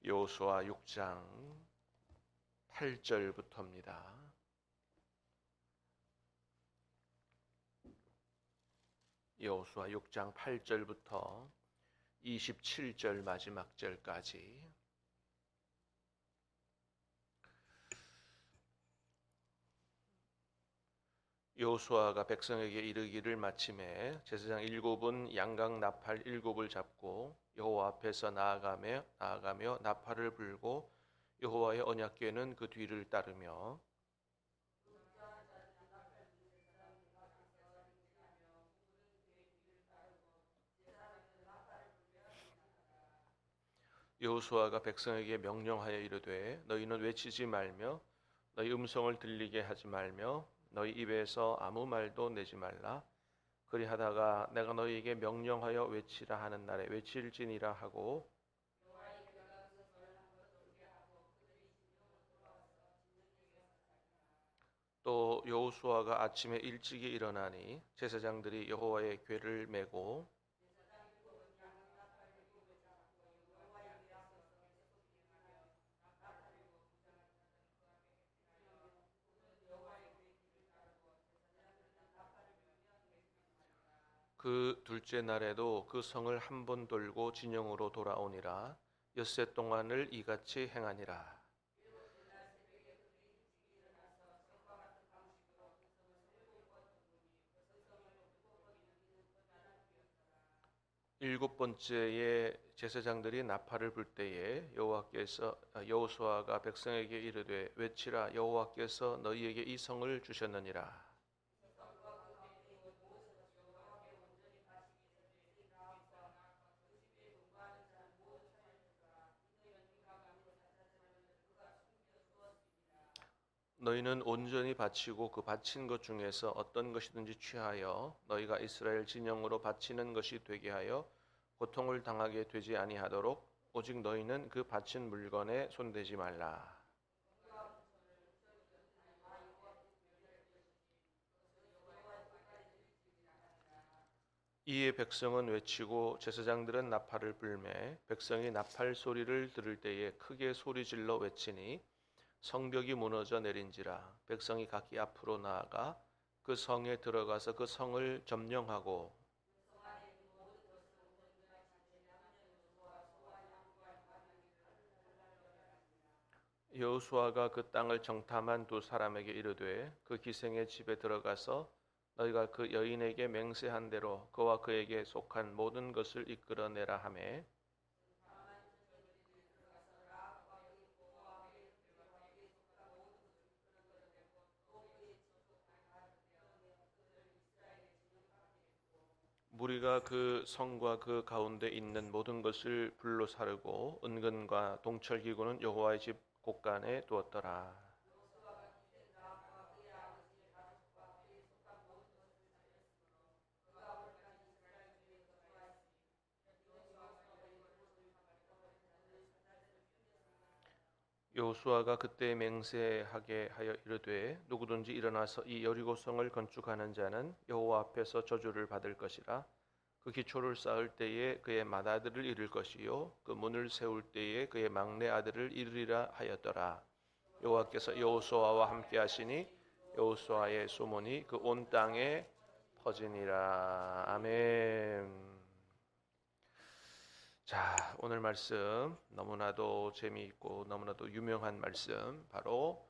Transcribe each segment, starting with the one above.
여호수아 6장 8절부터입니다. 여호수아 6장 8절부터 27절 마지막 절까지. 여호수아가 백성에게 이르기를 마침에 제사장 7은 양각 나팔 7을 잡고 여호와 앞에서 나아가며 나팔을 불고 여호와의 언약궤는 그 뒤를 따르며 여호수아가 백성에게 명령하여 이르되 너희는 외치지 말며 너희 음성을 들리게 하지 말며 너희 입에서 아무 말도 내지 말라. 그리하다가 내가 너희에게 명령하여 외치라 하는 날에 외칠지니라 하고 또 여호수아가 아침에 일찍이 일어나니 제사장들이 여호와의 궤를 메고 그 둘째 날에도 그 성을 한 번 돌고 진영으로 돌아오니라. 엿새 동안을 이같이 행하니라. 일곱 번째에 제사장들이 나팔을 불 때에 여호수아가 백성에게 이르되 외치라. 여호와께서 너희에게 이 성을 주셨느니라. 너희는 온전히 바치고 그 바친 것 중에서 어떤 것이든지 취하여 너희가 이스라엘 진영으로 바치는 것이 되게 하여 고통을 당하게 되지 아니하도록 오직 너희는 그 바친 물건에 손대지 말라. 이에 백성은 외치고 제사장들은 나팔을 불매 백성이 나팔 소리를 들을 때에 크게 소리질러 외치니 성벽이 무너져 내린지라. 백성이 각기 앞으로 나아가 그 성에 들어가서 그 성을 점령하고 여호수아가 그 땅을 정탐한 두 사람에게 이르되 그 기생의 집에 들어가서 너희가 그 여인에게 맹세한 대로 그와 그에게 속한 모든 것을 이끌어내라 하매 무리가 그 성과 그 가운데 있는 모든 것을 불로 사르고 은근과 동철기구는 여호와의 집 곳간에 두었더라. 여호수아가 그때 맹세하게 하여 이르되 누구든지 일어나서 이 여리고성을 건축하는 자는 여호와 앞에서 저주를 받을 것이라. 그 기초를 쌓을 때에 그의 맏아들을 이룰 것이요 그 문을 세울 때에 그의 막내 아들을 이루리라 하였더라. 여호와께서 여호수아와 함께 하시니 여호수아의 소문이 그 온 땅에 퍼지니라. 아멘. 자, 오늘 말씀 너무나도 재미있고 너무나도 유명한 말씀, 바로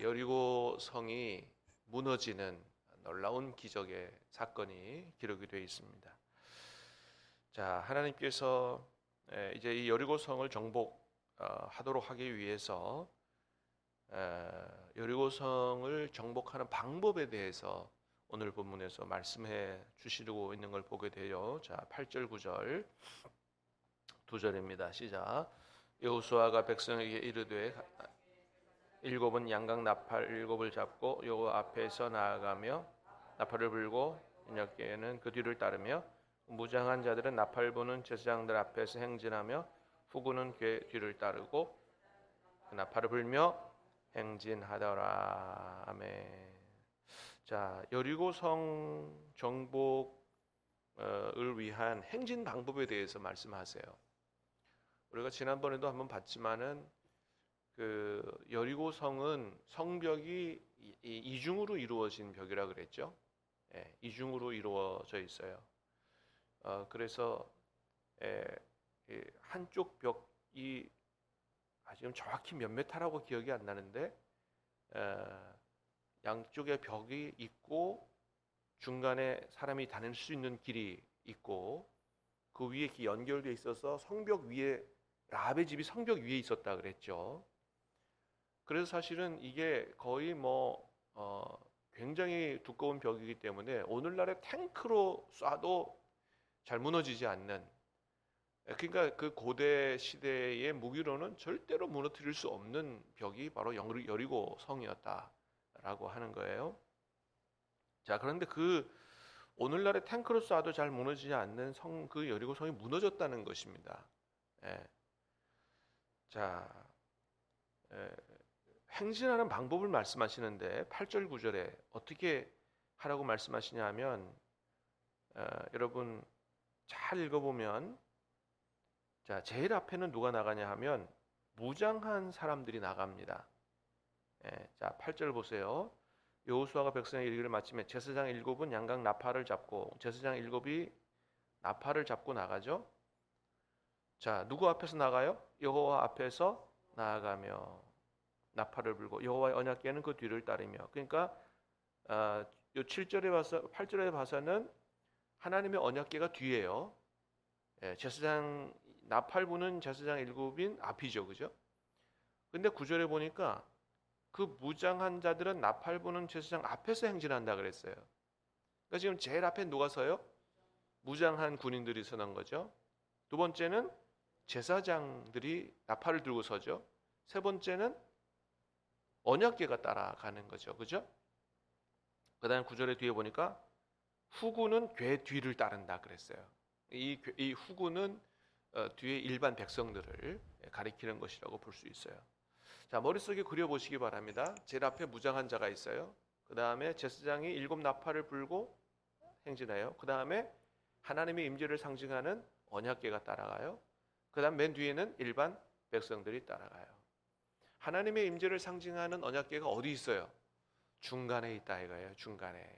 여리고 성이 무너지는 놀라운 기적의 사건이 기록이 되어 있습니다. 자, 하나님께서 이제 이 여리고 성을 정복하도록 하기 위해서 여리고 성을 정복하는 방법에 대해서 오늘 본문에서 말씀해 주시고 있는 걸 보게 돼요. 자, 8절 9절 두 절입니다. 시작. 여호수아가 백성에게 이르되 7은 양각 나팔 7을 잡고 여호와 앞에서 나아가며 나팔을 불고 언약궤는 그 뒤를 따르며 무장한 자들은 나팔 부는 제사장들 앞에서 행진하며 후구는 궤 뒤를 따르고 그 나팔을 불며 행진하더라. 아멘. 자, 여리고성 정복을 위한 행진 방법에 대해서 말씀하세요. 우리가 지난번에도 한번 봤지만은 그 여리고 성은 성벽이 이중으로 이루어진 벽이라 그랬죠. 예, 이중으로 이루어져 있어요. 그래서 한쪽 벽이 지금 정확히 몇 메타라고 기억이 안 나는데 양쪽에 벽이 있고 중간에 사람이 다닐 수 있는 길이 있고 그 위에 연결되어 있어서 성벽 위에 라합의 집이 성벽 위에 있었다 그랬죠. 그래서 사실은 이게 거의 굉장히 두꺼운 벽이기 때문에 오늘날의 탱크로 쏴도 잘 무너지지 않는, 그러니까 그 고대 시대의 무기로는 절대로 무너뜨릴 수 없는 벽이 바로 여리고 성이었다라고 하는 거예요. 자, 그런데 그 오늘날의 탱크로 쏴도 잘 무너지지 않는 그 여리고 성이 무너졌다는 것입니다. 예. 자, 행진하는 방법을 말씀하시는데 8절 9절에 어떻게 하라고 말씀하시냐 하면 여러분 잘 읽어보면 자, 제일 앞에는 누가 나가냐 하면 무장한 사람들이 나갑니다. 자, 8절 보세요. 여호수아가 백성의 일기를 마치며 제사장 7은 양각 나팔을 잡고 제사장 7이 나팔을 잡고 나가죠. 자, 누구 앞에서 나가요? 여호와 앞에서 나아가며 나팔을 불고 여호와의 언약궤는 그 뒤를 따르며. 그러니까 요 7절에 봐서 8절에 봐서는 하나님의 언약궤가 뒤에요. 제사장 나팔 부는 제사장 7인 앞이죠, 그죠? 근데 9절에 보니까 그 무장한 자들은 나팔 부는 제사장 앞에서 행진한다 그랬어요. 그러니까 지금 제일 앞에 누가 서요? 무장한 군인들이 서는 거죠. 두 번째는 제사장들이 나팔을 들고 서죠. 세 번째는 언약궤가 따라가는 거죠, 그죠? 그다음 9절에 뒤에 보니까 후군은 궤 뒤를 따른다 그랬어요. 이 후군은 뒤에 일반 백성들을 가리키는 것이라고 볼 수 있어요. 자, 머릿속에 그려보시기 바랍니다. 제일 앞에 무장한 자가 있어요. 그 다음에 제사장이 7 나팔을 불고 행진해요. 그 다음에 하나님의 임재를 상징하는 언약궤가 따라가요. 그 다음 맨 뒤에는 일반 백성들이 따라가요. 하나님의 임재를 상징하는 언약궤가 어디 있어요? 중간에 있다 이거예요. 중간에.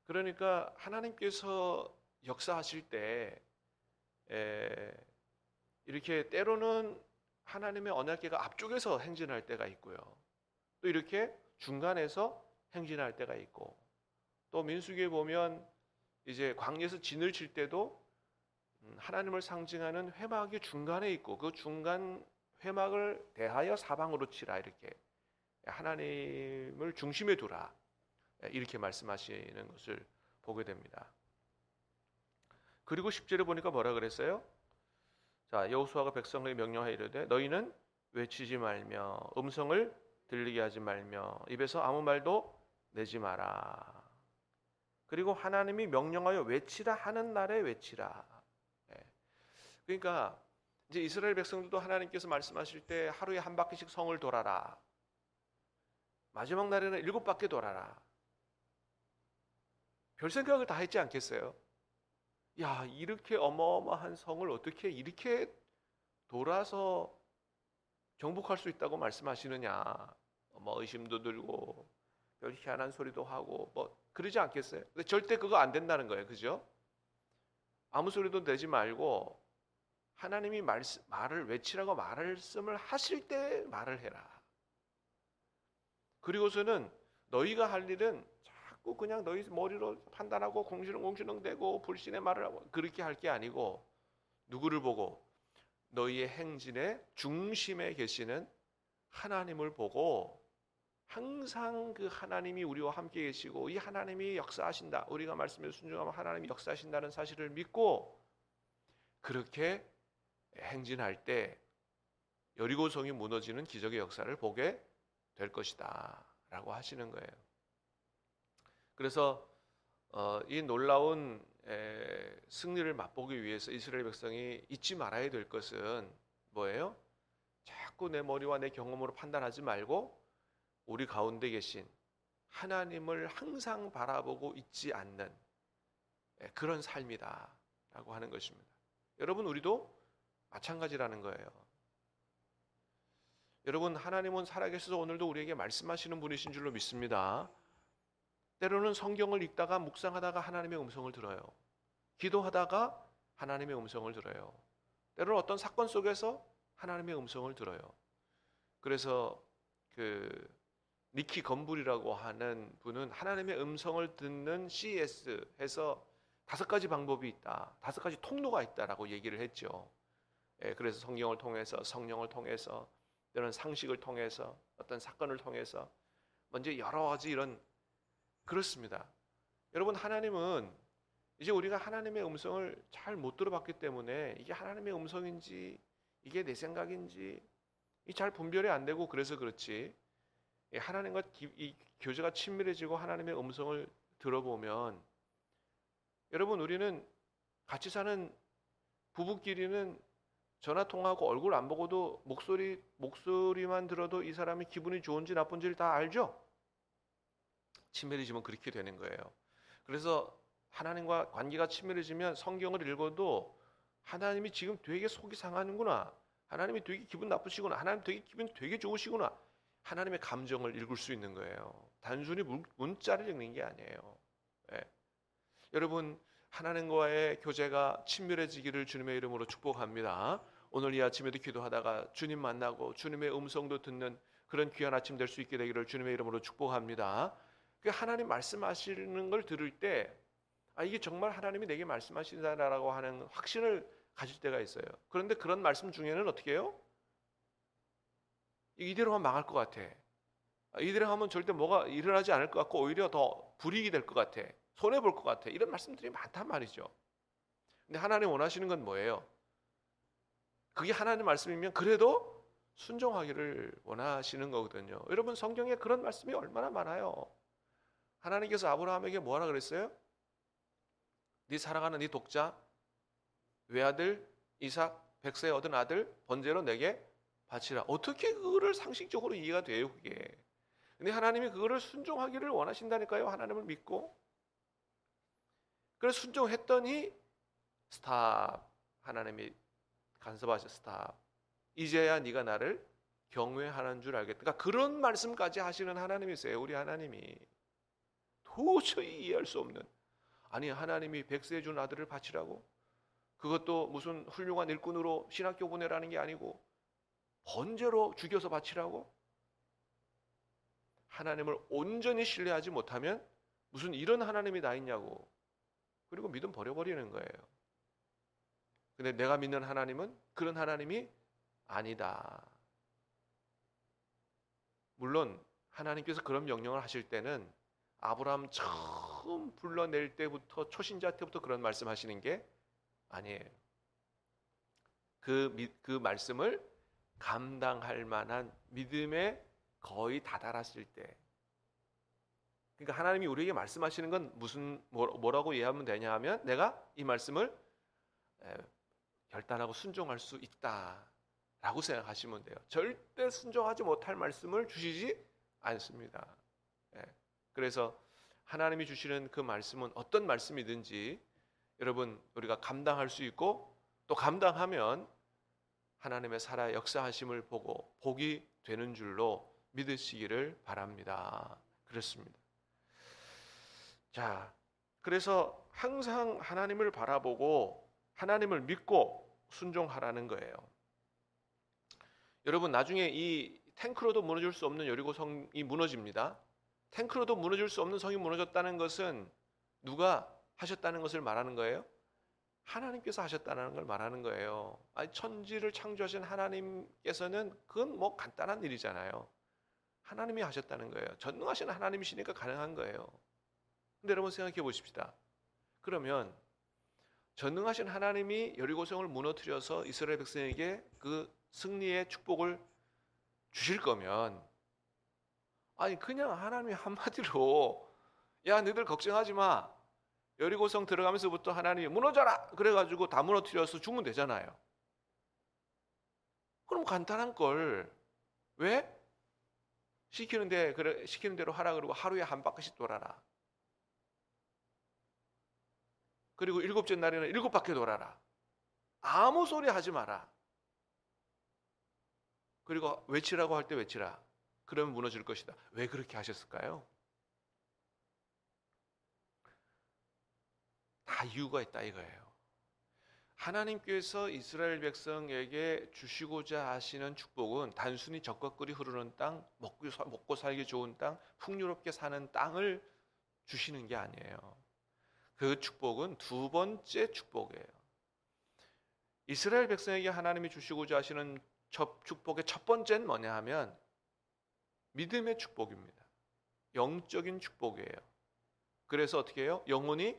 그러니까 하나님께서 역사하실 때 이렇게 때로는 하나님의 언약궤가 앞쪽에서 행진할 때가 있고요. 또 이렇게 중간에서 행진할 때가 있고, 또 민수기에 보면 이제 광야에서 진을 칠 때도 하나님을 상징하는 회막이 중간에 있고 그 중간 회막을 대하여 사방으로 치라, 이렇게 하나님을 중심에 두라, 이렇게 말씀하시는 것을 보게 됩니다. 그리고 10절에 보니까 뭐라 그랬어요? 자, 여호수아가 백성에게 명령하여 이르되 너희는 외치지 말며 음성을 들리게 하지 말며 입에서 아무 말도 내지 마라. 그리고 하나님이 명령하여 외치라 하는 날에 외치라. 그러니까 이제 이스라엘 백성들도 하나님께서 말씀하실 때 하루에 한 바퀴씩 성을 돌아라. 마지막 날에는 7바퀴 돌아라. 별 생각을 다 했지 않겠어요? 야, 이렇게 어마어마한 성을 어떻게 이렇게 돌아서 정복할 수 있다고 말씀하시느냐. 의심도 들고 별 희한한 소리도 하고 그러지 않겠어요? 근데 절대 그거 안 된다는 거예요. 그죠? 아무 소리도 내지 말고 하나님이 말을 외치라고 말씀을 하실 때 말을 해라. 그리고서는 너희가 할 일은 자꾸 그냥 너희 머리로 판단하고 공시렁공시렁대고 불신의 말을 하고 그렇게 할 게 아니고, 누구를 보고? 너희의 행진의 중심에 계시는 하나님을 보고 항상 그 하나님이 우리와 함께 계시고 이 하나님이 역사하신다, 우리가 말씀에 순종하면 하나님이 역사하신다는 사실을 믿고 그렇게 행진할 때 여리고성이 무너지는 기적의 역사를 보게 될 것이다 라고 하시는 거예요. 그래서 이 놀라운 승리를 맛보기 위해서 이스라엘 백성이 잊지 말아야 될 것은 뭐예요? 자꾸 내 머리와 내 경험으로 판단하지 말고 우리 가운데 계신 하나님을 항상 바라보고 있지 않는 그런 삶이다 라고 하는 것입니다. 여러분, 우리도 마찬가지라는 거예요. 여러분, 하나님은 살아계셔서 오늘도 우리에게 말씀하시는 분이신 줄로 믿습니다. 때로는 성경을 읽다가 묵상하다가 하나님의 음성을 들어요. 기도하다가 하나님의 음성을 들어요. 때로는 어떤 사건 속에서 하나님의 음성을 들어요. 그래서 니키 건불이라고 하는 분은 하나님의 음성을 듣는 CS 해서 5가지 방법이 있다, 5가지 통로가 있다라고 얘기를 했죠. 그래서 성경을 통해서, 성령을 통해서, 때로는 상식을 통해서, 어떤 사건을 통해서, 먼저 여러 가지 이런, 그렇습니다. 여러분, 하나님은 이제 우리가 하나님의 음성을 잘 못 들어봤기 때문에 이게 하나님의 음성인지 이게 내 생각인지 잘 분별이 안 되고, 그래서 그렇지, 하나님과 이 교제가 친밀해지고 하나님의 음성을 들어보면, 여러분, 우리는 같이 사는 부부끼리는 전화 통화하고 얼굴 안 보고도 목소리만 들어도 이 사람이 기분이 좋은지 나쁜지를 다 알죠? 친밀해지면 그렇게 되는 거예요. 그래서 하나님과 관계가 친밀해지면 성경을 읽어도 하나님이 지금 되게 속이 상하는구나, 하나님이 되게 기분 나쁘시구나, 하나님 되게 기분 되게 좋으시구나, 하나님의 감정을 읽을 수 있는 거예요. 단순히 문자를 읽는 게 아니에요. 예. 여러분, 하나님과의 교제가 친밀해지기를 주님의 이름으로 축복합니다. 오늘 이 아침에도 기도하다가 주님 만나고 주님의 음성도 듣는 그런 귀한 아침 될 수 있게 되기를 주님의 이름으로 축복합니다. 하나님 말씀하시는 걸 들을 때 이게 정말 하나님이 내게 말씀하신다라고 하는 확신을 가질 때가 있어요. 그런데 그런 말씀 중에는 어떻게 해요? 이대로 하면 망할 것 같아, 이대로 하면 절대 뭐가 일어나지 않을 것 같고 오히려 더 불이익이 될 것 같아, 손해볼 것 같아, 이런 말씀들이 많단 말이죠. 근데 하나님 원하시는 건 뭐예요? 그게 하나님 말씀이면 그래도 순종하기를 원하시는 거거든요. 여러분, 성경에 그런 말씀이 얼마나 많아요. 하나님께서 아브라함에게 뭐하라 그랬어요? 네 사랑하는 네 독자 외아들 이삭 100세 얻은 아들 번제로 내게 바치라. 어떻게 그거를 상식적으로 이해가 돼요, 그게? 근데 하나님이 그거를 순종하기를 원하신다니까요. 하나님을 믿고. 그래서 순종했더니 스탑. 하나님이 간섭하셔. 스탑. 이제야 네가 나를 경외하는 줄 알겠다. 그러니까 그런 말씀까지 하시는 하나님이세요. 우리 하나님이. 도저히 이해할 수 없는. 아니, 하나님이 100세 준 아들을 바치라고? 그것도 무슨 훌륭한 일꾼으로 신학교 보내라는 게 아니고 번제로 죽여서 바치라고? 하나님을 온전히 신뢰하지 못하면 무슨 이런 하나님이 다 있냐고. 그리고 믿음 버려버리는 거예요. 근데 내가 믿는 하나님은 그런 하나님이 아니다. 물론 하나님께서 그런 명령을 하실 때는 아브라함 처음 불러낼 때부터, 초신자 때부터 그런 말씀하시는 게 아니에요. 그 말씀을 감당할 만한 믿음에 거의 다다랐을 때. 그러니까 하나님이 우리에게 말씀하시는 건 뭐라고 이해하면 되냐 하면, 내가 이 말씀을 결단하고 순종할 수 있다라고 생각하시면 돼요. 절대 순종하지 못할 말씀을 주시지 않습니다. 그래서 하나님이 주시는 그 말씀은 어떤 말씀이든지 여러분, 우리가 감당할 수 있고, 또 감당하면 하나님의 살아 역사하심을 보고 복이 되는 줄로 믿으시기를 바랍니다. 그렇습니다. 자, 그래서 항상 하나님을 바라보고 하나님을 믿고 순종하라는 거예요. 여러분, 나중에 이 탱크로도 무너질 수 없는 여리고 성이 무너집니다. 탱크로도 무너질 수 없는 성이 무너졌다는 것은 누가 하셨다는 것을 말하는 거예요? 하나님께서 하셨다는 걸 말하는 거예요. 아니, 천지를 창조하신 하나님께서는 그건 뭐 간단한 일이잖아요. 하나님이 하셨다는 거예요. 전능하신 하나님이시니까 가능한 거예요. 근데 여러분, 생각해 보십시다. 그러면 전능하신 하나님이 여리고성을 무너뜨려서 이스라엘 백성에게 그 승리의 축복을 주실 거면, 아니 그냥 하나님이 한마디로 야, 너희들 걱정하지 마, 여리고성 들어가면서부터 하나님이 무너져라 그래가지고 다 무너뜨려서 죽으면 되잖아요. 그럼 간단한 걸 왜 시키는 대로 하라 그러고 하루에 한 바퀴씩 돌아라? 그리고 일곱째 날에는 7바퀴 돌아라. 아무 소리 하지 마라. 그리고 외치라고 할 때 외치라. 그러면 무너질 것이다. 왜 그렇게 하셨을까요? 다 이유가 있다 이거예요. 하나님께서 이스라엘 백성에게 주시고자 하시는 축복은 단순히 적과 꿀이 흐르는 땅, 먹고 살기 좋은 땅, 풍요롭게 사는 땅을 주시는 게 아니에요. 그 축복은 두 번째 축복이에요. 이스라엘 백성에게 하나님이 주시고자 하시는 축복의 첫 번째는 뭐냐 하면 믿음의 축복입니다. 영적인 축복이에요. 그래서 어떻게 해요? 영혼이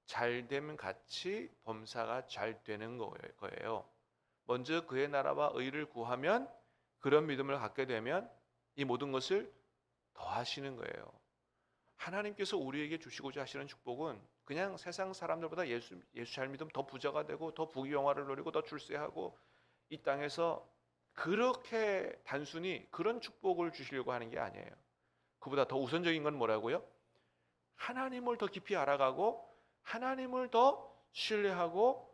잘됨 같이 범사가 잘 되는 거예요. 먼저 그의 나라와 의를 구하면, 그런 믿음을 갖게 되면 이 모든 것을 더하시는 거예요. 하나님께서 우리에게 주시고자 하시는 축복은 그냥 세상 사람들보다 예수 잘 믿으면 더 부자가 되고 더 부귀영화를 누리고 더 출세하고 이 땅에서 그렇게 단순히 그런 축복을 주시려고 하는 게 아니에요. 그보다 더 우선적인 건 뭐라고요? 하나님을 더 깊이 알아가고 하나님을 더 신뢰하고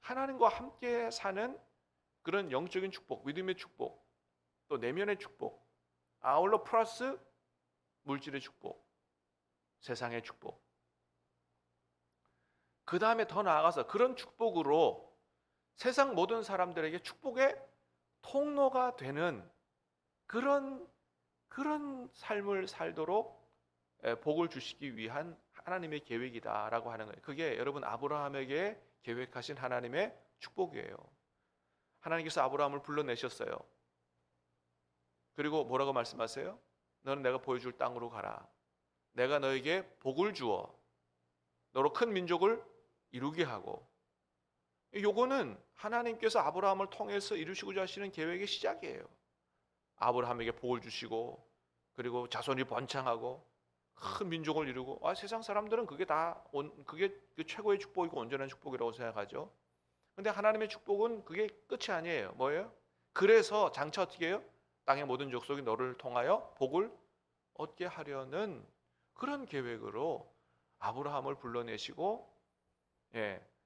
하나님과 함께 사는 그런 영적인 축복, 믿음의 축복, 또 내면의 축복, 아울러 플러스 물질의 축복, 세상의 축복. 그 다음에 더 나아가서 그런 축복으로 세상 모든 사람들에게 축복의 통로가 되는 그런 삶을 살도록 복을 주시기 위한 하나님의 계획이다라고 하는 거예요. 그게 여러분 아브라함에게 계획하신 하나님의 축복이에요. 하나님께서 아브라함을 불러내셨어요. 그리고 뭐라고 말씀하세요? 너는 내가 보여줄 땅으로 가라. 내가 너에게 복을 주어 너로 큰 민족을 이루게 하고. 요거는 하나님께서 아브라함을 통해서 이루시고자 하시는 계획의 시작이에요. 아브라함에게 복을 주시고 그리고 자손이 번창하고 큰 민족을 이루고, 세상 사람들은 그게 그게 최고의 축복이고 온전한 축복이라고 생각하죠. 근데 하나님의 축복은 그게 끝이 아니에요. 뭐예요? 그래서 장차 어떻게 해요? 땅의 모든 족속이 너를 통하여 복을 얻게 하려는 그런 계획으로 아브라함을 불러내시고,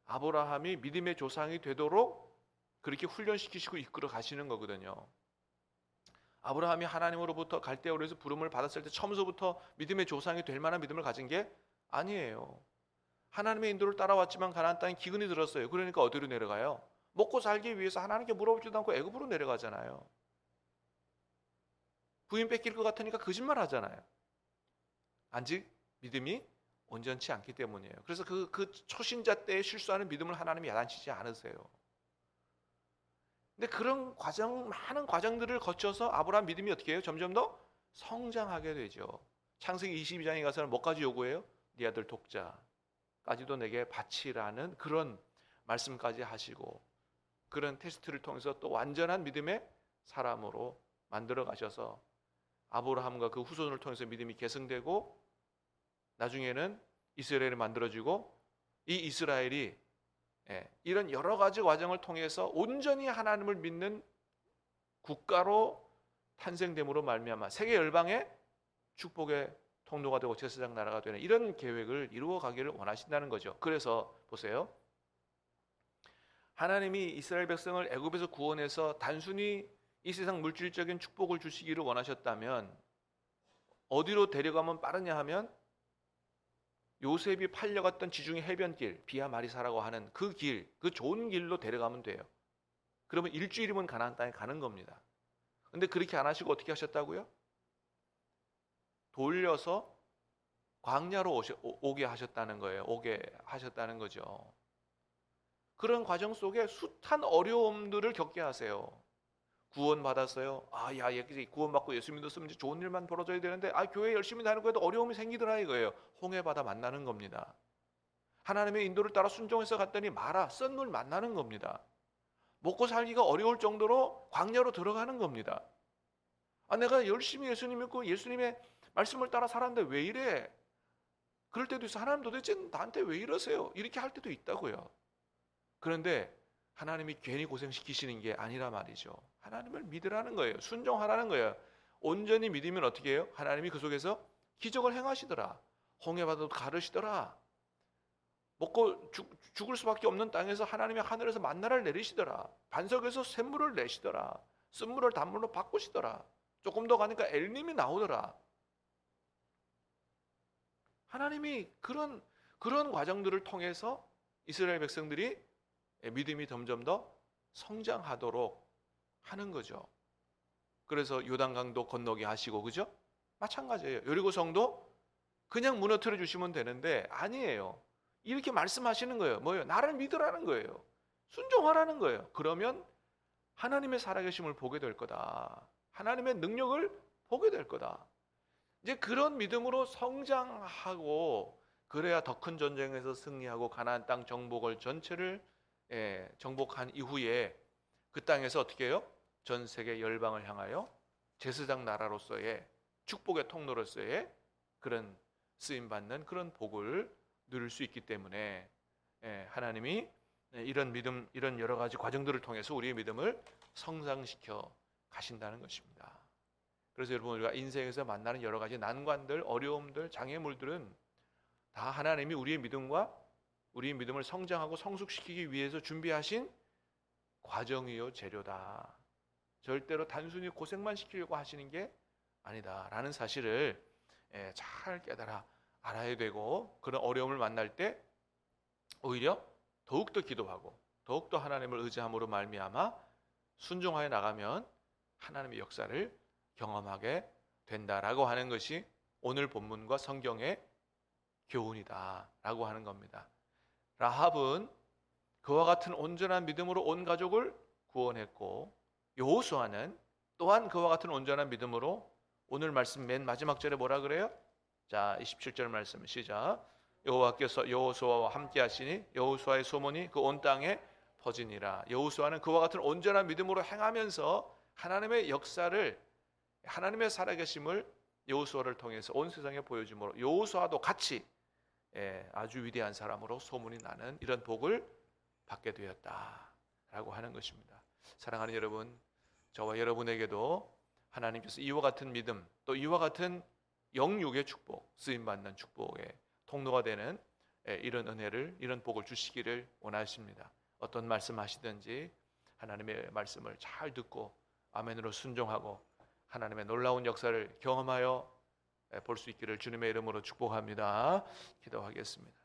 아브라함이 믿음의 조상이 되도록 그렇게 훈련시키시고 이끌어 가시는 거거든요. 아브라함이 하나님으로부터 갈대아우르에서 부름을 받았을 때 처음서부터 믿음의 조상이 될 만한 믿음을 가진 게 아니에요. 하나님의 인도를 따라왔지만 가나안 땅에 기근이 들었어요. 그러니까 어디로 내려가요? 먹고 살기 위해서 하나님께 물어보지도 않고 애굽으로 내려가잖아요. 부인 뺏길 것 같으니까 거짓말 하잖아요. 아직 믿음이 온전치 않기 때문이에요. 그래서 그 초신자 때에 실수하는 믿음을 하나님이 야단치지 않으세요. 근데 그런 많은 과정들을 거쳐서 아브라함 믿음이 어떻게 해요? 점점 더 성장하게 되죠. 창세기 22장에 가서는 뭐까지 요구해요? 네 아들 독자까지도 내게 바치라는 그런 말씀까지 하시고, 그런 테스트를 통해서 또 완전한 믿음의 사람으로 만들어 가셔서 아브라함과 그 후손을 통해서 믿음이 계승되고, 나중에는 이스라엘이 만들어지고, 이 이스라엘이 이런 여러 가지 과정을 통해서 온전히 하나님을 믿는 국가로 탄생됨으로 말미암아 세계 열방의 축복의 통로가 되고 제사장 나라가 되는 이런 계획을 이루어 가기를 원하신다는 거죠. 그래서 보세요. 하나님이 이스라엘 백성을 애굽에서 구원해서 단순히 이 세상 물질적인 축복을 주시기를 원하셨다면 어디로 데려가면 빠르냐 하면 요셉이 팔려갔던 지중해 해변길, 비아 마리사라고 하는 그 길, 그 좋은 길로 데려가면 돼요. 그러면 일주일이면 가나안 땅에 가는 겁니다. 근데 그렇게 안 하시고 어떻게 하셨다고요? 돌려서 광야로 오게 하셨다는 거예요. 오게 하셨다는 거죠. 그런 과정 속에 숱한 어려움들을 겪게 하세요. 구원받았어요. 구원받고 예수 믿었으면 이제 좋은 일만 벌어져야 되는데 교회 열심히 다니고 해도 어려움이 생기더라 이거예요. 홍해바다 만나는 겁니다. 하나님의 인도를 따라 순종해서 갔더니 마라, 썬물 만나는 겁니다. 먹고 살기가 어려울 정도로 광야로 들어가는 겁니다. 내가 열심히 예수님 믿고 예수님의 말씀을 따라 살았는데 왜 이래? 그럴 때도 있어. 하나님 도대체 나한테 왜 이러세요? 이렇게 할 때도 있다고요. 그런데 하나님이 괜히 고생시키시는 게 아니라 말이죠. 하나님을 믿으라는 거예요. 순종하라는 거예요. 온전히 믿으면 어떻게 해요? 하나님이 그 속에서 기적을 행하시더라. 홍해바다도 가르시더라. 먹고 죽을 수밖에 없는 땅에서 하나님이 하늘에서 만나를 내리시더라. 반석에서 샘물을 내시더라. 쓴물을 단물로 바꾸시더라. 조금 더 가니까 엘님이 나오더라. 하나님이 그런 과정들을 통해서 이스라엘 백성들이 믿음이 점점 더 성장하도록 하는 거죠. 그래서 요단강도 건너게 하시고, 그죠? 마찬가지예요. 여리고성도 그냥 무너뜨려 주시면 되는데 아니에요. 이렇게 말씀하시는 거예요. 뭐예요? 나를 믿으라는 거예요. 순종하라는 거예요. 그러면 하나님의 살아계심을 보게 될 거다. 하나님의 능력을 보게 될 거다. 이제 그런 믿음으로 성장하고, 그래야 더 큰 전쟁에서 승리하고 가나안 땅 정복을 전체를 정복한 이후에 그 땅에서 어떻게 해요? 전 세계 열방을 향하여 제사장 나라로서의 축복의 통로로서의 그런 쓰임 받는 그런 복을 누릴 수 있기 때문에 하나님이 이런 믿음, 이런 여러 가지 과정들을 통해서 우리의 믿음을 성장시켜 가신다는 것입니다. 그래서 여러분, 우리가 인생에서 만나는 여러 가지 난관들, 어려움들, 장애물들은 다 하나님이 우리의 믿음과 우리의 믿음을 성장하고 성숙시키기 위해서 준비하신 과정이요, 재료다. 절대로 단순히 고생만 시키려고 하시는 게 아니다라는 사실을 잘 깨달아 알아야 되고, 그런 어려움을 만날 때 오히려 더욱더 기도하고 더욱더 하나님을 의지함으로 말미암아 순종하여 나가면 하나님의 역사를 경험하게 된다라고 하는 것이 오늘 본문과 성경의 교훈이다라고 하는 겁니다. 라합은 그와 같은 온전한 믿음으로 온 가족을 구원했고, 여호수아는 또한 그와 같은 온전한 믿음으로, 오늘 말씀 맨 마지막 절에 뭐라 그래요? 자, 27절 말씀 시작. 여호와께서 여호수아와 함께 하시니 여호수아의 소문이 그 온 땅에 퍼지니라. 여호수아는 그와 같은 온전한 믿음으로 행하면서 하나님의 역사를, 하나님의 살아계심을 여호수아를 통해서 온 세상에 보여줌으로 여호수아도 같이 아주 위대한 사람으로 소문이 나는 이런 복을 받게 되었다라고 하는 것입니다. 사랑하는 여러분, 저와 여러분에게도 하나님께서 이와 같은 믿음, 또 이와 같은 영육의 축복, 쓰임받는 축복의 통로가 되는 이런 은혜를, 이런 복을 주시기를 원하십니다. 어떤 말씀하시든지 하나님의 말씀을 잘 듣고 아멘으로 순종하고 하나님의 놀라운 역사를 경험하여 볼 수 있기를 주님의 이름으로 축복합니다. 기도하겠습니다.